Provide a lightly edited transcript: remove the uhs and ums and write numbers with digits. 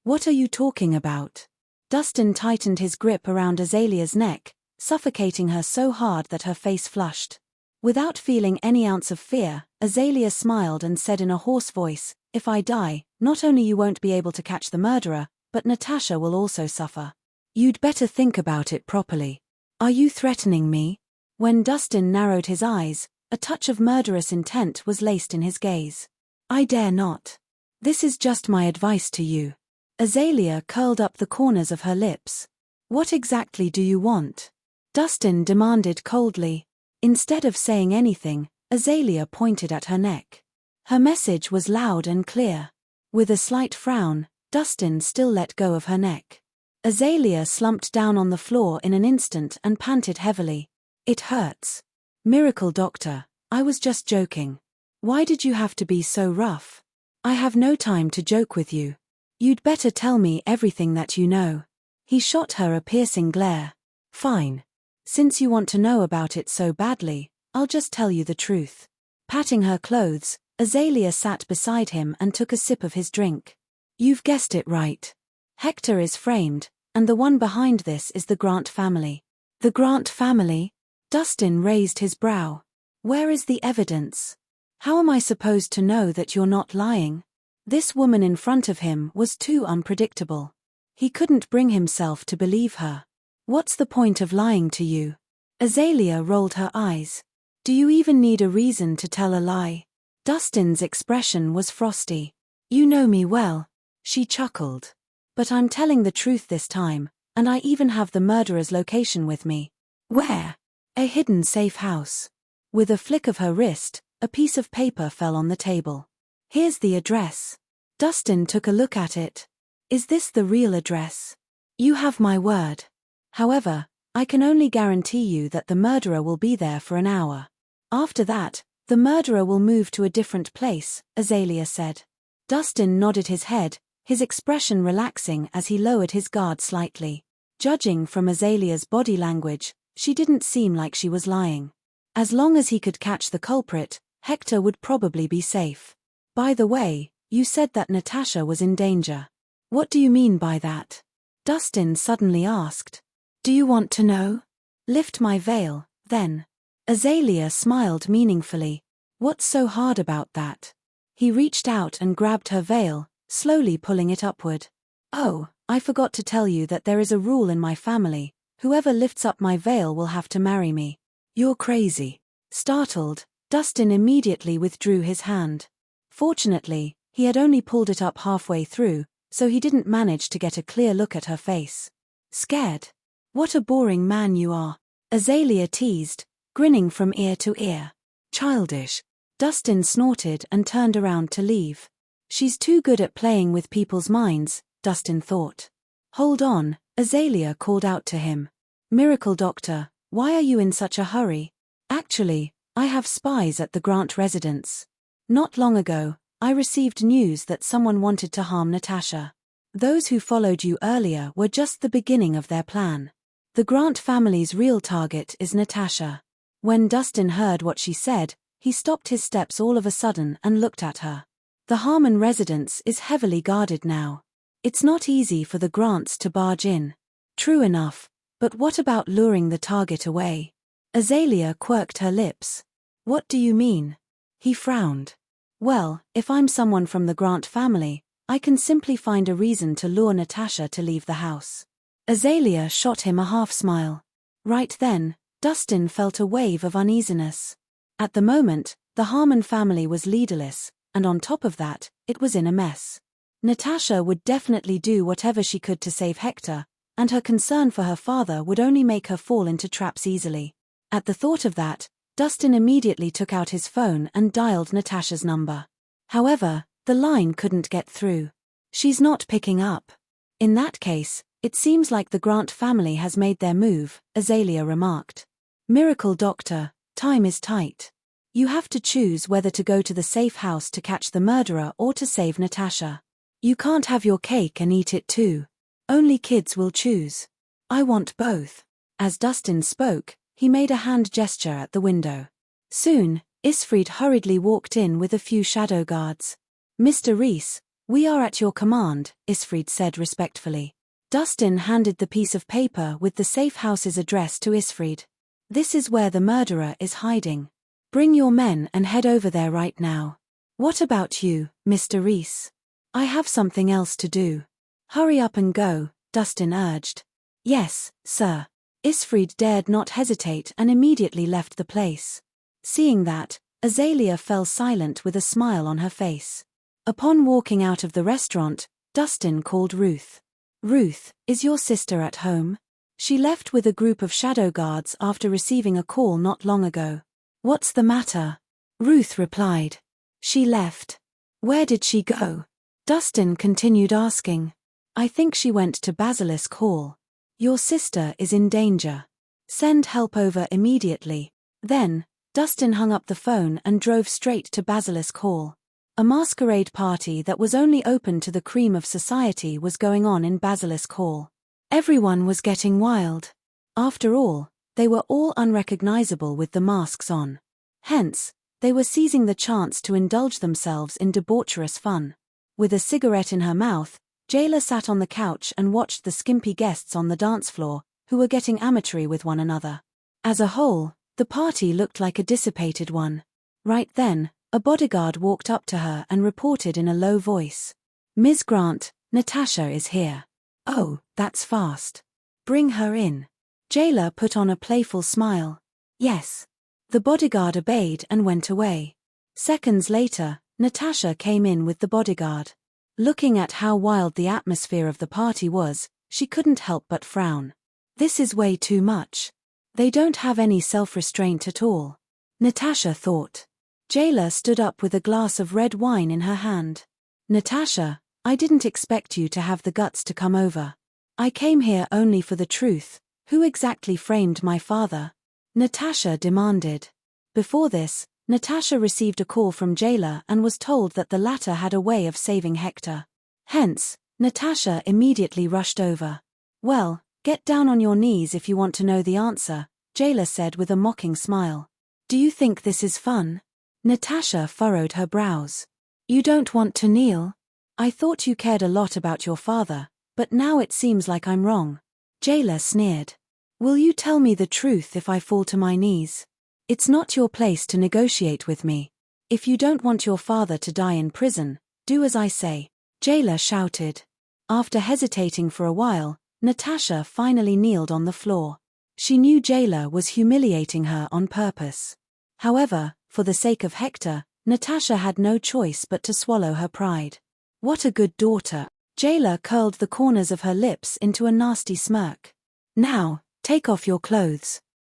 What are you talking about? Dustin tightened his grip around Azalea's neck, suffocating her so hard that her face flushed. Without feeling any ounce of fear, Azalea smiled and said in a hoarse voice, "If I die, not only you won't be able to catch the murderer, but Natasha will also suffer. You'd better think about it properly. Are you threatening me?" When Dustin narrowed his eyes, a touch of murderous intent was laced in his gaze. "I dare not. This is just my advice to you." Azalea curled up the corners of her lips. "What exactly do you want?" Dustin demanded coldly. Instead of saying anything, Azalea pointed at her neck. Her message was loud and clear. With a slight frown, Dustin still let go of her neck. Azalea slumped down on the floor in an instant and panted heavily. "It hurts. Miracle doctor, I was just joking. Why did you have to be so rough? I have no time to joke with you. You'd better tell me everything that you know." He shot her a piercing glare. "Fine. Since you want to know about it so badly, I'll just tell you the truth." Patting her clothes, Azalea sat beside him and took a sip of his drink. "You've guessed it right. Hector is framed, and the one behind this is the Grant family." "The Grant family?" Dustin raised his brow. "Where is the evidence? How am I supposed to know that you're not lying?" This woman in front of him was too unpredictable. He couldn't bring himself to believe her. "What's the point of lying to you?" Azalea rolled her eyes. "Do you even need a reason to tell a lie?" Dustin's expression was frosty. "You know me well." She chuckled. "But I'm telling the truth this time, and I even have the murderer's location with me." "Where?" "A hidden safe house." With a flick of her wrist, a piece of paper fell on the table. "Here's the address." Dustin took a look at it. "Is this the real address?" "You have my word. However, I can only guarantee you that the murderer will be there for an hour. After that, the murderer will move to a different place," Azalea said. Dustin nodded his head, his expression relaxing as he lowered his guard slightly. Judging from Azalea's body language, she didn't seem like she was lying. As long as he could catch the culprit, Hector would probably be safe. "By the way, you said that Natasha was in danger. What do you mean by that?" Dustin suddenly asked. "Do you want to know?" "Lift my veil, then." Azalea smiled meaningfully. "What's so hard about that?" He reached out and grabbed her veil, slowly pulling it upward. "Oh, I forgot to tell you that there is a rule in my family. Whoever lifts up my veil will have to marry me." "You're crazy." Startled, Dustin immediately withdrew his hand. Fortunately, he had only pulled it up halfway through, so he didn't manage to get a clear look at her face. "Scared? What a boring man you are," Azalea teased, grinning from ear to ear. "Childish." Dustin snorted and turned around to leave. She's too good at playing with people's minds, Dustin thought. "Hold on," Azalea called out to him. "Miracle doctor, why are you in such a hurry?" "Actually, I have spies at the Grant residence. Not long ago, I received news that someone wanted to harm Natasha. Those who followed you earlier were just the beginning of their plan. The Grant family's real target is Natasha." When Dustin heard what she said, he stopped his steps all of a sudden and looked at her. "The Harmon residence is heavily guarded now. It's not easy for the Grants to barge in." "True enough, but what about luring the target away?" Azalea quirked her lips. "What do you mean?" He frowned. "Well, if I'm someone from the Grant family, I can simply find a reason to lure Natasha to leave the house." Azalea shot him a half-smile. Right then, Dustin felt a wave of uneasiness. At the moment, the Harmon family was leaderless, and on top of that, it was in a mess. Natasha would definitely do whatever she could to save Hector, and her concern for her father would only make her fall into traps easily. At the thought of that, Dustin immediately took out his phone and dialed Natasha's number. However, the line couldn't get through. "She's not picking up." "In that case, it seems like the Grant family has made their move," Azalea remarked. "Miracle doctor, time is tight. You have to choose whether to go to the safe house to catch the murderer or to save Natasha. You can't have your cake and eat it too. Only kids will choose." "I want both." As Dustin spoke, he made a hand gesture at the window. Soon, Isfried hurriedly walked in with a few shadow guards. "Mr. Rhys, We are at your command, Isfried said respectfully. Dustin handed the piece of paper with the safe house's address to Isfried. This is where the murderer is hiding. Bring your men and head over there right now. What about you, Mr. Rhys? I have something else to do. Hurry up and go, Dustin urged. Yes, sir. Isfried dared not hesitate and immediately left the place. Seeing that, Azalea fell silent with a smile on her face. Upon walking out of the restaurant, Dustin called Ruth. Ruth, is your sister at home? She left with a group of shadow guards after receiving a call not long ago. What's the matter? Ruth replied. She left. Where did she go? Dustin continued asking. I think she went to Basilisk Hall. Your sister is in danger. Send help over immediately. Then, Dustin hung up the phone and drove straight to Basilisk Hall. A masquerade party that was only open to the cream of society was going on in Basilisk Hall. Everyone was getting wild. After all, they were all unrecognizable with the masks on. Hence, they were seizing the chance to indulge themselves in debaucherous fun. With a cigarette in her mouth, Jayla sat on the couch and watched the skimpy guests on the dance floor, who were getting amatory with one another. As a whole, the party looked like a dissipated one. Right then, a bodyguard walked up to her and reported in a low voice. Ms. Grant, Natasha is here. Oh, that's fast. Bring her in. Jayla put on a playful smile. Yes. The bodyguard obeyed and went away. Seconds later, Natasha came in with the bodyguard. Looking at how wild the atmosphere of the party was, she couldn't help but frown. This is way too much. They don't have any self-restraint at all. Natasha thought. Jayla stood up with a glass of red wine in her hand. Natasha, I didn't expect you to have the guts to come over. I came here only for the truth. Who exactly framed my father? Natasha demanded. Before this, Natasha received a call from Jayla and was told that the latter had a way of saving Hector. Hence, Natasha immediately rushed over. Well, get down on your knees if you want to know the answer, Jayla said with a mocking smile. Do you think this is fun? Natasha furrowed her brows. You don't want to kneel? I thought you cared a lot about your father, but now it seems like I'm wrong. Jayla sneered. Will you tell me the truth if I fall to my knees? It's not your place to negotiate with me. If you don't want your father to die in prison, do as I say, Jayla shouted. After hesitating for a while, Natasha finally kneeled on the floor. She knew Jayla was humiliating her on purpose. However, for the sake of Hector, Natasha had no choice but to swallow her pride. What a good daughter. Jayla curled the corners of her lips into a nasty smirk. Now, take off your clothes.